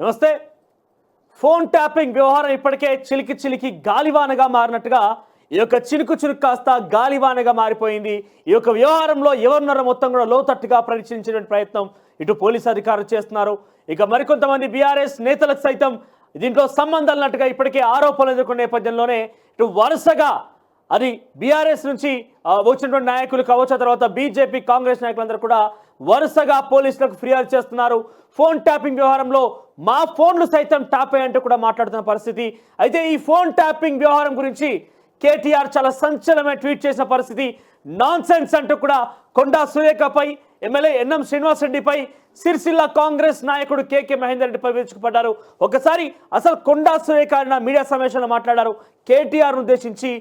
నమస్తే. Phone tapping వ్యవహారం ఇప్పటికే చిలికి గాలివానగా మారినట్టుగా ఈ యొక్క చినుకు కాస్త గాలివానగా మారిపోయింది. ఈ యొక్క వ్యవహారంలో ఎవరున్నారో మొత్తం కూడా లోతట్టుగా పరీక్షించే ప్రయత్నం ఇటు పోలీసు అధికారులు చేస్తున్నారు. ఇక మరికొంతమంది బీఆర్ఎస్ నేతలకు సైతం దీంట్లో సంబంధాలు ఉన్నట్టుగా ఇప్పటికే ఆరోపణలు ఎదుర్కొన్న నేపథ్యంలోనే ఇటు వరుసగా అది బీఆర్ఎస్ నుంచి వచ్చినటువంటి నాయకులు కావచ్చు, ఆ తర్వాత బీజేపీ కాంగ్రెస్ నాయకులందరూ కూడా వరుసగా పోలీసులకు ఫిర్యాదు చేస్తున్నారు. ఫోన్ ట్యాపింగ్ వ్యవహారంలో మా ఫోన్లు సైతం ట్యాప్ అయ్యంటూ కూడా మాట్లాడుతున్న పరిస్థితి. అయితే ఈ ఫోన్ ట్యాపింగ్ వ్యవహారం గురించి కేటీఆర్ చాలా సంచలనమైన ట్వీట్ చేసిన పరిస్థితి. నాన్ సెన్స్ అంటూ కూడా కొండా సురేఖపై, ఎమ్మెల్యే ఎన్ఎం శ్రీనివాస్ రెడ్డిపై, సిరిసిల్ల కాంగ్రెస్ నాయకుడు కేకే మహేందర్ రెడ్డిపై విరుచుకుపడ్డారు. ఒకసారి అసలు కొండా సురేఖ మీడియా సమావేశంలో మాట్లాడారు. కేటీఆర్ ఉద్దేశించి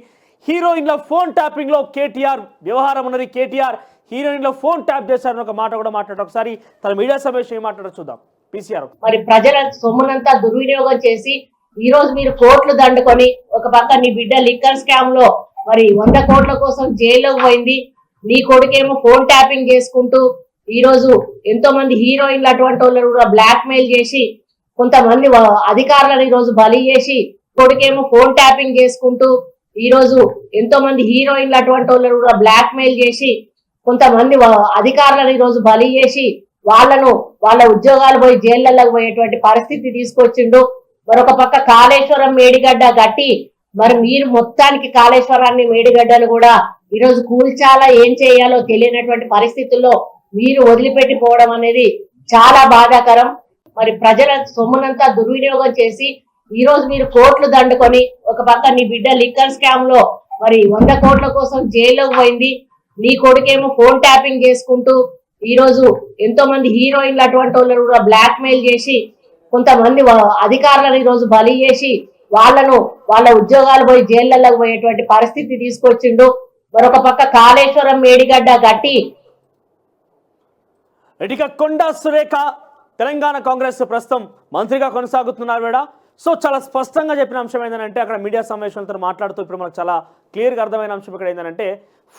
హీరోయిన్ల ఫోన్ ట్యాపింగ్ లో కేటీఆర్ వ్యవహారం ఉన్నది, కేటీఆర్ హీరోయిన్ల ఫోన్ ట్యాప్ చేశారని ఒక మాట కూడా మాట్లాడారు. ఒకసారి తన మీడియా సమావేశం ఏం మాట్లాడారు చూద్దాం. పీసీఆర్ మరి ప్రజల సొమ్మునంతా దుర్వినియోగం చేసి ఈ రోజు మీరు కోట్లు దండుకొని ఒక పక్క నీ బిడ్డ లిక్కర్ స్కామ్ లో మరి 100 కోట్ల కోసం జైల్లోకి పోయింది, నీ కొడుకేమో ఫోన్ ట్యాపింగ్ చేసుకుంటూ ఈ రోజు ఎంతో మంది హీరోయిన్లు అటువంటి వాళ్ళని కూడా బ్లాక్ మెయిల్ చేసి కొంతమంది అధికారులను ఈ రోజు బలి చేసి, కొడుకేమో ఫోన్ ట్యాపింగ్ చేసుకుంటూ ఈ రోజు ఎంతో మంది హీరోయిన్లు అటువంటి వాళ్ళని కూడా బ్లాక్ మెయిల్ చేసి కొంతమంది అధికారులను ఈ రోజు బలి చేసి వాళ్ళ ఉద్యోగాలు పోయి జైళ్లలోకి పోయేటువంటి పరిస్థితి తీసుకొచ్చిండు. మరొక పక్క కాళేశ్వరం మేడిగడ్డ కట్టి మరి మీరు మొత్తానికి కాళేశ్వరాన్ని మేడిగడ్డను కూడా ఈరోజు కూల్చాలా, ఏం చేయాలో తెలియనటువంటి పరిస్థితుల్లో మీరు వదిలిపెట్టిపోవడం అనేది చాలా బాధాకరం. మరి ప్రజల సొమ్మునంతా దుర్వినియోగం చేసి ఈ రోజు మీరు కోట్లు దండుకొని ఒక పక్క నీ బిడ్డ లిక్కర్ స్కామ్ లో మరి 100 కోట్ల కోసం జైల్లోకి పోయింది, నీ కొడుకేమో ఫోన్ ట్యాపింగ్ చేసుకుంటూ ఈ రోజు ఎంతో మంది హీరోయిన్లు అటువంటి వాళ్ళని కూడా బ్లాక్ మెయిల్ చేసి కొంతమంది అధికారులను ఈ రోజు బలి చేసి వాళ్ళ ఉద్యోగాలు పోయి జైళ్లలోకి పోయేటువంటి పరిస్థితి తీసుకొచ్చిండు. మరొక పక్క కాళేశ్వరం మేడిగడ్డ కట్టి కొండా సురేఖ తెలంగాణ కాంగ్రెస్ ప్రస్తుతం మంత్రిగా కొనసాగుతున్నారు మేడ. సో చాలా స్పష్టంగా చెప్పిన అంశం ఏంటంటే అక్కడ మీడియా సమావేశంతో మాట్లాడుతూ ఇప్పుడు మనకు చాలా క్లియర్గా అర్థమైన అంశం ఇక్కడ ఏంటంటే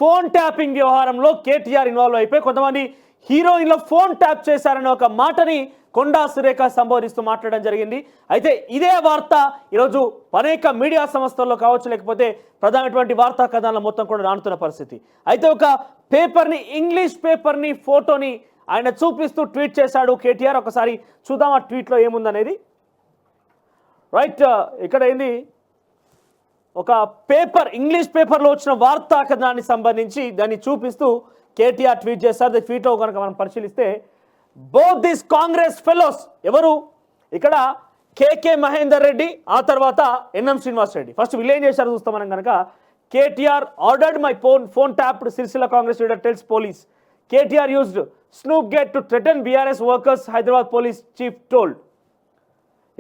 ఫోన్ ట్యాపింగ్ వ్యవహారంలో కేటీఆర్ ఇన్వాల్వ్ అయిపోయి కొంతమంది హీరోయిన్లో ఫోన్ ట్యాప్ చేశారనే ఒక మాటని కొండా సురేఖ సంబోధిస్తూ మాట్లాడడం జరిగింది. అయితే ఇదే వార్త ఈరోజు అనేక మీడియా సంస్థల్లో కావచ్చు, లేకపోతే ప్రధానటువంటి వార్తా కథనాల మొత్తం కూడా రానుతున్న పరిస్థితి. అయితే ఒక పేపర్ని, ఇంగ్లీష్ పేపర్ని ఫోటోని ఆయన చూపిస్తూ ట్వీట్ చేశాడు కేటీఆర్. ఒకసారి చూద్దాం ఆ ట్వీట్లో ఏముందనేది. రైట్, ఇక్కడ ఏంది ఒక పేపర్, ఇంగ్లీష్ పేపర్లో వచ్చిన వార్తా కథనాన్ని సంబంధించి దాన్ని చూపిస్తూ కేటీఆర్ ట్వీట్ చేశారు. ట్వీట్లో కనుక మనం పరిశీలిస్తే బోత్ దిస్ కాంగ్రెస్ ఫెలోస్ ఎవరు ఇక్కడ కేకే మహేందర్ రెడ్డి, ఆ తర్వాత ఎన్ఎం శ్రీనివాస్ రెడ్డి. ఫస్ట్ వీళ్ళు ఏం చేశారు చూస్తాం మనం కనుక. KTR ordered my phone tapped, Sircilla Congress leader tells police. KTR used snoopgate to threaten BRS workers, Hyderabad police chief told.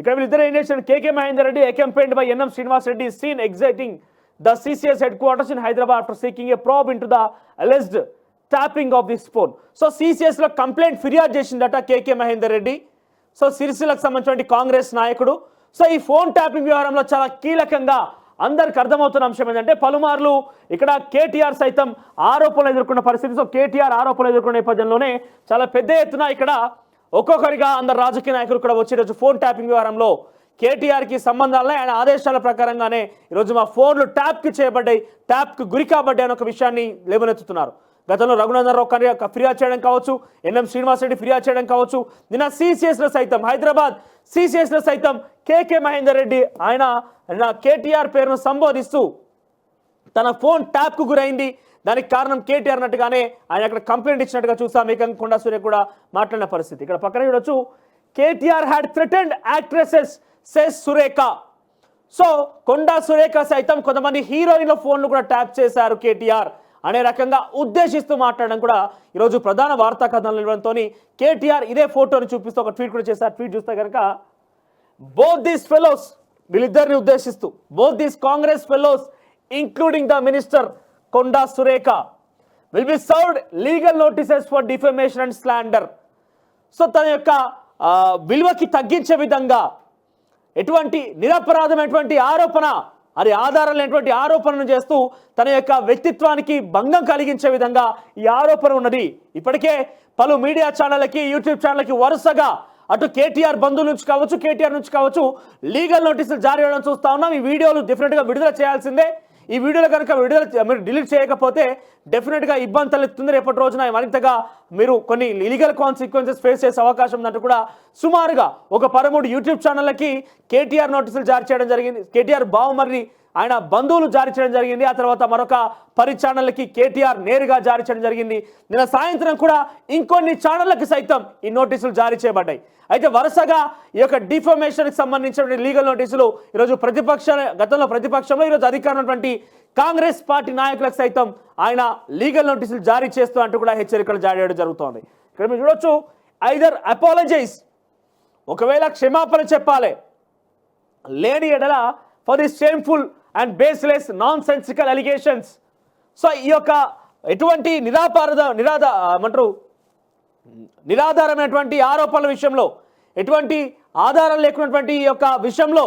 ఇక్కడ వీళ్ళిద్దరు ఏం చేశారు, KK Mahender Reddy accompanied by NM Srinivas Reddy seen exiting the CCS headquarters in Hyderabad after seeking a probe into the alleged tapping of this phone. So CCS లో complaint ఫిర్యాదు చేసిందట కేకే Mahender Reddy. So సిరిసిల్లకు సంబంధించిన కాంగ్రెస్ నాయకుడు. So ఈ ఫోన్ ట్యాపింగ్ వ్యవహారంలో చాలా కీలకంగా అందరికి అర్థమవుతున్న అంశం ఏంటంటే పలుమార్లు ఇక్కడ కేటీఆర్ సైతం ఆరోపణలు ఎదుర్కొన్న పరిస్థితి. సో కేటీఆర్ ఆరోపణలు ఎదుర్కొన్న నేపథ్యంలోనే చాలా పెద్ద ఎత్తున ఇక్కడ ఒక్కొక్కరిగా అందరు రాజకీయ నాయకులు కూడా వచ్చి ఈరోజు ఫోన్ ట్యాపింగ్ వ్యవహారంలో కేటీఆర్కి సంబంధాలనే ఆయన ఆదేశాల ప్రకారంగానే ఈరోజు మా ఫోన్లు ట్యాప్కి చేయబడ్డాయి, ట్యాప్కి గురి కాబడ్డాయి అనే ఒక విషయాన్ని లేవనెత్తుతున్నారు. గతంలో రఘునందన్ రావు ఫిర్యాదు చేయడం కావచ్చు, ఎన్ఎం శ్రీనివాస్ రెడ్డి ఫిర్యాదు చేయడం కావచ్చు, నిన్న సిసిఎస్లో సైతం హైదరాబాద్ సిసిఎస్లో సైతం కేకే మహేందర్ రెడ్డి ఆయన కేటీఆర్ పేరును సంబోధిస్తూ తన ఫోన్ ట్యాప్కు గురైంది, దానికి కారణం కేటీఆర్ అన్నట్టుగానే ఆయన అక్కడ కంప్లైంట్ ఇచ్చినట్టుగా చూస్తాం. ఏకంగా కొండా సురేఖ కూడా మాట్లాడిన పరిస్థితి. ఇక్కడ పక్కన చూడొచ్చు, KTR had threatened actresses says Surekha. So Konda Surekha సైతం కొంతమంది హీరోయిన్ల ఫోన్లు కూడా ట్యాప్ చేశారు కేటీఆర్ అనే రకంగా ఉద్దేశిస్తూ మాట్లాడడం కూడా ఈరోజు ప్రధాన వార్తా కథనాలు ఇవ్వడంతో కేటీఆర్ ఇదే ఫోటోని చూపిస్తూ ఒక ట్వీట్ కూడా చేశారు. ట్వీట్ చూస్తే కనుక బోత్ దీస్ ఫెలోస్, వీళ్ళిద్దరిని ఉద్దేశిస్తూ both these Congress fellows including the minister Konda Surekha will be served legal notices for defamation and slander. So తన యొక్క విలువకి తగ్గించే విధంగా ఎటువంటి నిరపరాధమైనటువంటి ఆరోపణ, అది ఆధారం లేనటువంటి ఆరోపణను చేస్తూ తన యొక్క వ్యక్తిత్వానికి భంగం కలిగించే విధంగా ఈ ఆరోపణ ఉన్నది. ఇప్పటికే పలు మీడియా ఛానళ్ళకి, యూట్యూబ్ ఛానళ్ళకి వరుసగా అటు కేటీఆర్ బంధువుల నుంచి కావచ్చు, కేటీఆర్ నుంచి కావచ్చు లీగల్ నోటీసులు జారీ చేయడం చూస్తా ఉన్నాం. ఈ వీడియోలు డెఫినెట్గా విడుదల చేయాల్సిందే. ఈ వీడియోలో కనుక మీరు డిలీట్ చేయకపోతే డెఫినెట్గా ఇబ్బంది తలెత్తుంది. రేపటి రోజున మరింతగా మీరు కొన్ని లీగల్ కాన్సిక్వెన్సెస్ ఫేస్ చేసే అవకాశం ఉందంటూ కూడా సుమారుగా ఒక 13 యూట్యూబ్ ఛానళ్ళకి కేటీఆర్ నోటీసులు జారీ చేయడం జరిగింది. కేటీఆర్ బావమర్రి ఆయన బంధువులు జారీ చేయడం జరిగింది. ఆ తర్వాత మరొక 10 ఛానళ్ళకి కేటీఆర్ నేరుగా జారీ చేయడం జరిగింది. నిన్న సాయంత్రం కూడా ఇంకొన్ని ఛానళ్ళకి సైతం ఈ నోటీసులు జారీ చేయబడ్డాయి. అయితే వరుసగా ఈ యొక్క డిఫామేషన్కి సంబంధించిన లీగల్ నోటీసులు ఈరోజు గతంలో ప్రతిపక్షంలో ఈరోజు అధికారం కాంగ్రెస్ పార్టీ నాయకులకు సైతం ఆయన లీగల్ నోటీసులు జారీ చేస్తూ అంటూ కూడా హెచ్చరికలు జారీ చేయడం జరుగుతోంది. ఇక్కడ మీరు చూడొచ్చు, ఐదర్ అపాలజైజ్, ఒకవేళ క్షమాపణ చెప్పాలి, లేని ఎడల for the shameful and baseless non sensical allegations. So ఈ యొక్క ఎటువంటి నిరాధారమైనటువంటి ఆరోపణల విషయంలో, ఎటువంటి ఆధారం లేకున్నటువంటి ఈ యొక్క విషయంలో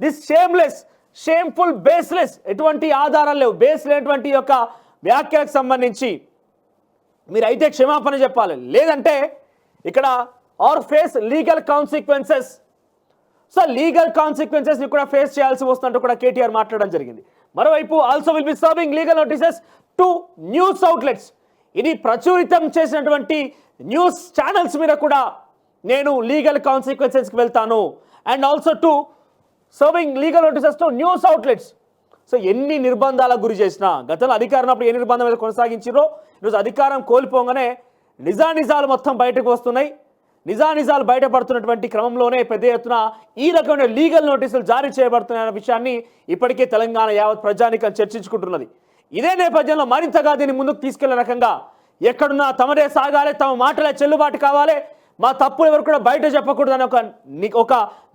దిస్ షేమ్లెస్, షేమ్ఫుల్, బేస్లెస్, ఎటువంటి ఆధారాలు లేవు, బేస్ లేనటువంటి యొక్క వ్యాఖ్యలకు సంబంధించి మీరైతే క్షమాపణ చెప్పాలి, లేదంటే ఇక్కడ or face legal consequences. So legal consequences ని కూడా ఫేస్ చేయాల్సి వస్తుందంటూ కూడా కేటీఆర్ మాట్లాడడం జరిగింది. మరోవైపు also will be serving legal notices to news outlets. ఇది ప్రచురితం చేసినటువంటి న్యూస్ ఛానల్స్ మీద కూడా నేను లీగల్ కాన్సిక్వెన్సెస్కి వెళ్తాను. And also to serving legal notices to news outlets. So ఎన్ని నిర్బంధాలకు గురి చేసినా, గతంలో అధికారం అప్పుడు ఏ నిర్బంధం మీద కొనసాగించారో ఈరోజు అధికారం కోల్పోగానే నిజాలు మొత్తం బయటకు వస్తున్నాయి. నిజాలు బయటపడుతున్నటువంటి క్రమంలోనే పెద్ద ఎత్తున ఈ రకమైన లీగల్ నోటీసులు జారీ చేయబడుతున్న విషయాన్ని ఇప్పటికే తెలంగాణ యావత్ ప్రజానికం చర్చించుకుంటున్నది. ఇదే నేపథ్యంలో మరింతగా దీన్ని ముందుకు తీసుకెళ్లే రకంగా ఎక్కడున్నా తమదే సాగాలి, తమ మాటలే చెల్లుబాటు కావాలి, మా తప్పులు ఎవరు కూడా బయట చెప్పకూడదని ఒక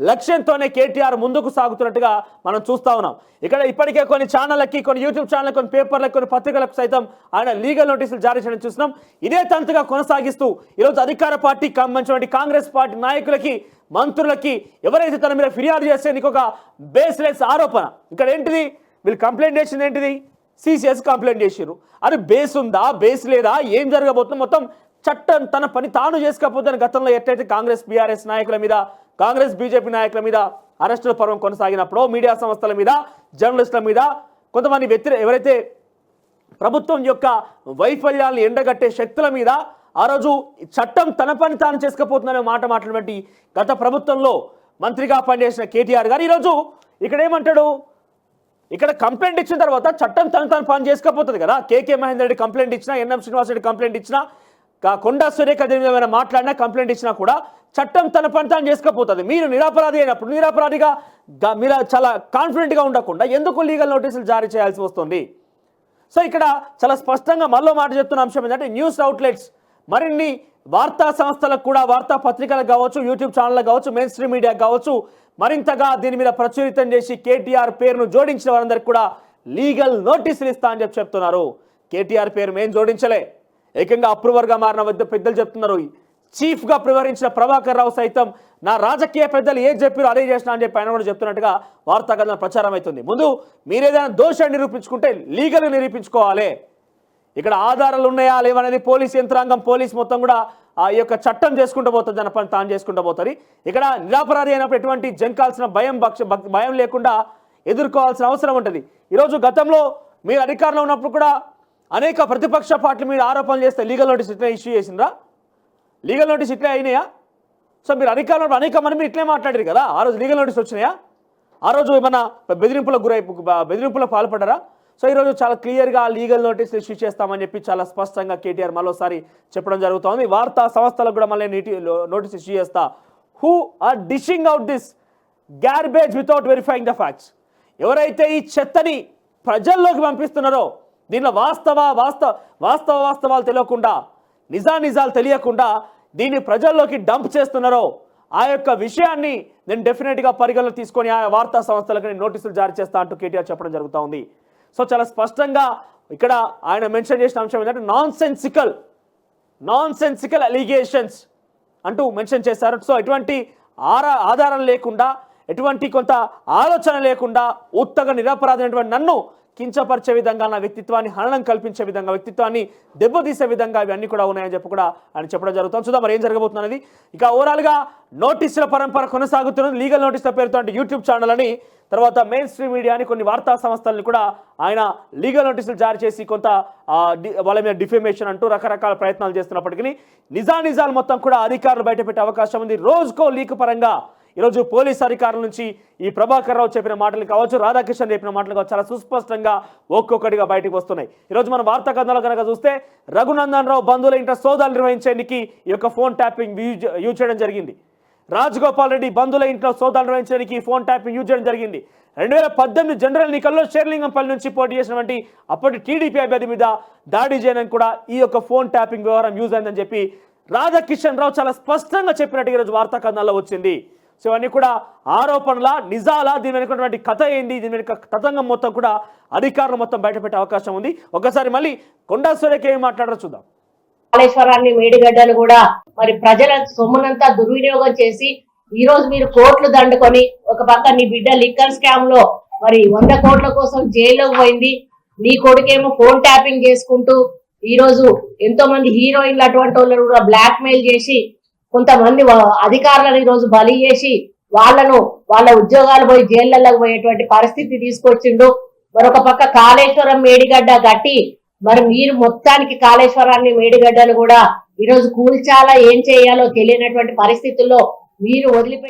లక్ష్యంతోనే కేటీఆర్ ముందుకు సాగుతున్నట్టుగా మనం చూస్తా ఉన్నాం. ఇక్కడ ఇప్పటికే కొన్ని ఛానళ్ళకి, కొన్ని యూట్యూబ్ ఛానళ్ళకి, కొన్ని పేపర్లకు, కొన్ని పత్రికలకు సైతం ఆయన లీగల్ నోటీసులు జారీ చేయడం చూస్తున్నాం. ఇదే తంతుగా కొనసాగిస్తూ ఈరోజు అధికార పార్టీ సంబంధించిన కాంగ్రెస్ పార్టీ నాయకులకి, మంత్రులకి ఎవరైతే తన మీద ఫిర్యాదు చేస్తే నీకు ఒక బేస్లెస్ ఆరోపణ. ఇక్కడ ఏంటిది, వీళ్ళు కంప్లైంట్ చేసింది ఏంటిది, సిసిఎస్ కంప్లైంట్ చేసిర్రు. అది బేస్ ఉందా, బేస్ లేదా, ఏం జరగబోతుందో మొత్తం చట్టం తన పని తాను చేసుకోకపోతే గతంలో ఎట్లయితే కాంగ్రెస్ బీఆర్ఎస్ నాయకుల మీద, కాంగ్రెస్ బీజేపీ నాయకుల మీద అరెస్టుల పర్వం కొనసాగినప్పుడు, మీడియా సంస్థల మీద, జర్నలిస్టుల మీద, కొంతమంది ఎవరైతే ప్రభుత్వం యొక్క వైఫల్యాలను ఎండగట్టే శక్తుల మీద ఆ రోజు చట్టం తన పని తాను చేసుకోపోతుందనే మాట్లాడినటువంటి గత ప్రభుత్వంలో మంత్రిగా పనిచేసిన కేటీఆర్ గారు ఈరోజు ఇక్కడ ఏమంటాడు, ఇక్కడ కంప్లైంట్ ఇచ్చిన తర్వాత చట్టం తను పని చేసుకోపోతుంది కదా. కేకే మహేందర్ రెడ్డి కంప్లైంట్ ఇచ్చినా, ఎన్ఎం శ్రీనివాస్ రెడ్డి కంప్లైంట్ ఇచ్చినా, కొండా సురేఖ ఏమైనా మాట్లాడినా, కంప్లైంట్ ఇచ్చినా కూడా చట్టం తన పని తాను చేసుకోపోతుంది. మీరు నిరపరాధి అయినప్పుడు నిరపరాధిగా మీరు చాలా కాన్ఫిడెంట్గా ఉండకుండా ఎందుకు లీగల్ నోటీసులు జారీ చేయాల్సి వస్తుంది? సో ఇక్కడ చాలా స్పష్టంగా మళ్ళీ మాట చెప్తున్న అంశం ఏంటంటే, న్యూస్ అవుట్లెట్స్, మరిన్ని వార్తా సంస్థలకు కూడా, వార్తా పత్రికలకు కావచ్చు, యూట్యూబ్ ఛానళ్ళకు కావచ్చు, మెయిన్ స్ట్రీమ్ మీడియాకు కావచ్చు, మరింతగా దీని మీద ప్రచురితం చేసి కేటీఆర్ పేరును జోడించిన వారందరికీ కూడా లీగల్ నోటీసులు ఇస్తా అని చెప్తున్నారు. కేటీఆర్ పేరు మేము జోడించలే, ఏకంగా అప్రూవర్గా మారిన పెద్దలు చెప్తున్నారు. చీఫ్గా వ్యవహరించిన ప్రభాకర్ రావు సైతం నా రాజకీయ పెద్దలు ఏం చెప్పారో అదే చేసినా అని చెప్పి ఆయన కూడా చెప్తున్నట్టుగా వార్తా కథనం ప్రచారం అవుతుంది. ముందు మీరేదైనా దోషాన్ని నిరూపించుకుంటే లీగల్గా నిరూపించుకోవాలి. ఇక్కడ ఆధారాలు ఉన్నాయా లేవనేది పోలీస్ యంత్రాంగం, పోలీస్ మొత్తం కూడా ఆ యొక్క చట్టం చేసుకుంటూ పోతుంది, దాని పని తాను చేసుకుంటూ పోతుంది. ఇక్కడ నిరాపరాధి అయినప్పుడు ఎటువంటి జంకాల్సిన భయం లేకుండా ఎదుర్కోవాల్సిన అవసరం ఉంటుంది. ఈరోజు గతంలో మీరు అధికారంలో ఉన్నప్పుడు కూడా అనేక ప్రతిపక్ష పార్టీల మీద ఆరోపణలు చేస్తే లీగల్ నోటీస్ ఇట్లా ఇష్యూ చేసిండ్రా? లీగల్ నోటీస్ ఇట్లే అయినాయా? సో మీరు అధికారంలో అనేక మంది మీరు ఇట్లే మాట్లాడారు కదా, ఆ రోజు లీగల్ నోటీస్ వచ్చినాయా? ఆ రోజు ఏమన్నా బెదిరింపులకు పాల్పడ్డారా? సో ఈరోజు చాలా క్లియర్గా లీగల్ నోటీసులు ఇష్యూ చేస్తామని చెప్పి చాలా స్పష్టంగా కేటీఆర్ మరోసారి చెప్పడం జరుగుతోంది. వార్తా సంస్థలకు కూడా మళ్ళీ నోటీస్ ఇష్యూ చేస్తా. Who are dishing out this garbage without verifying the facts. ఎవరైతే ఈ చెత్తని ప్రజల్లోకి పంపిస్తున్నారో, దీనిలో వాస్తవాలు తెలియకుండా, నిజాలు తెలియకుండా దీన్ని ప్రజల్లోకి డంప్ చేస్తున్నారో ఆ యొక్క విషయాన్ని నేను డెఫినెట్గా పరిగణలో తీసుకొని ఆ వార్తా సంస్థలకు నేను నోటీసులు జారీ చేస్తా అంటూ కేటీఆర్ చెప్పడం జరుగుతూ ఉంది. సో చాలా స్పష్టంగా ఇక్కడ ఆయన మెన్షన్ చేసిన అంశం ఏంటంటే నాన్ సెన్సికల్ అలిగేషన్స్ అంటూ మెన్షన్ చేశారు. సో ఎటువంటి ఆధారం లేకుండా, ఎటువంటి కొంత ఆలోచన లేకుండా ఉత్తగా నిరపరాధమైనటువంటి నన్ను కించపరిచే విధంగా, నా వ్యక్తిత్వాన్ని హననం కల్పించే విధంగా, వ్యక్తిత్వాన్ని దెబ్బతీసే విధంగా ఇవన్నీ కూడా ఉన్నాయని చెప్పి కూడా ఆయన చెప్పడం జరుగుతుంది. చూద్దాం మరి ఏం జరగబోతుంది అనేది. ఇక ఓవరాల్గా నోటీసుల పరంపర కొనసాగుతున్నది. లీగల్ నోటీసుల పేరుతో అంటే యూట్యూబ్ ఛానల్ అని, తర్వాత మెయిన్ స్ట్రీమ్ మీడియా అని కొన్ని వార్తా సంస్థలను కూడా ఆయన లీగల్ నోటీసులు జారీ చేసి కొంత వాళ్ళ మీద డిఫేమేషన్ అంటూ రకరకాల ప్రయత్నాలు చేస్తున్నప్పటికీ నిజాలు మొత్తం కూడా అధికారులు బయటపెట్టే అవకాశం ఉంది. రోజుకో లీక్ పరంగా ఈరోజు పోలీస్ అధికారుల నుంచి ఈ ప్రభాకర్ రావు చెప్పిన మాటలు కావచ్చు, రాధాకిషన్ చెప్పిన మాటలు కావచ్చు, చాలా సుస్పష్టంగా ఒక్కొక్కటిగా బయటకు వస్తున్నాయి. ఈరోజు మనం వార్తా కథనాలు కనుక చూస్తే రఘునందన్ రావు బంధువుల ఇంట సోదాలు నిర్వహించేందుకు ఈ యొక్క ఫోన్ ట్యాపింగ్ యూజ్ చేయడం జరిగింది. రాజగోపాల్ రెడ్డి బంధువుల ఇంట్లో సోదాలు నిర్వహించడానికి ఫోన్ ట్యాపింగ్ యూజ్ చేయడం జరిగింది. 2018 జనరల్ ఎన్నికల్లో షేర్లింగంపల్లి నుంచి పోటీ చేసినటువంటి అప్పటి టీడీపీ అభ్యర్థి మీద దాడి చేయడానికి కూడా ఈ యొక్క ఫోన్ ట్యాపింగ్ వ్యవహారం యూజ్ అయిందని చెప్పి రాధాకిషన్ రావు చాలా స్పష్టంగా చెప్పినట్టు ఈరోజు వార్తా కథనాల్లో వచ్చింది. సో ఇవన్నీ కూడా ఆరోపణల నిజాలా, దీని వెనుకటువంటి కథ ఏంటి, దీని వెనుక తతంగం మొత్తం కూడా అధికారులు మొత్తం బయటపెట్టే అవకాశం ఉంది. ఒకసారి మళ్ళీ కొండా సురేఖ ఏం మాట్లాడారో చూద్దాం. కాళేశ్వరాన్ని మేడిగడ్డను కూడా మరి ప్రజల సొమ్మునంతా దుర్వినియోగం చేసి ఈ రోజు మీరు కోట్లు దండుకొని ఒక పక్క నీ బిడ్డ లిక్కర్ స్కామ్ లో మరి 100 కోట్ల కోసం జైల్లోకి పోయింది. నీ కొడుకేమో ఫోన్ ట్యాపింగ్ చేసుకుంటూ ఈ రోజు ఎంతో మంది హీరోయిన్లు అటువంటి వాళ్ళు కూడా బ్లాక్ మెయిల్ చేసి కొంతమంది అధికారులను ఈ రోజు బలి చేసి వాళ్ళ ఉద్యోగాలు పోయి జైళ్లలోకి పోయేటువంటి పరిస్థితి తీసుకొచ్చిండు. మరొక పక్క కాళేశ్వరం మేడిగడ్డ గట్టి మరి మీరు మొత్తానికి కాళేశ్వరాన్ని మేడిగడ్డను కూడా ఈరోజు కూల్చాలా, ఏం చేయాలో తెలియనటువంటి పరిస్థితుల్లో మీరు వదిలిపెట్టి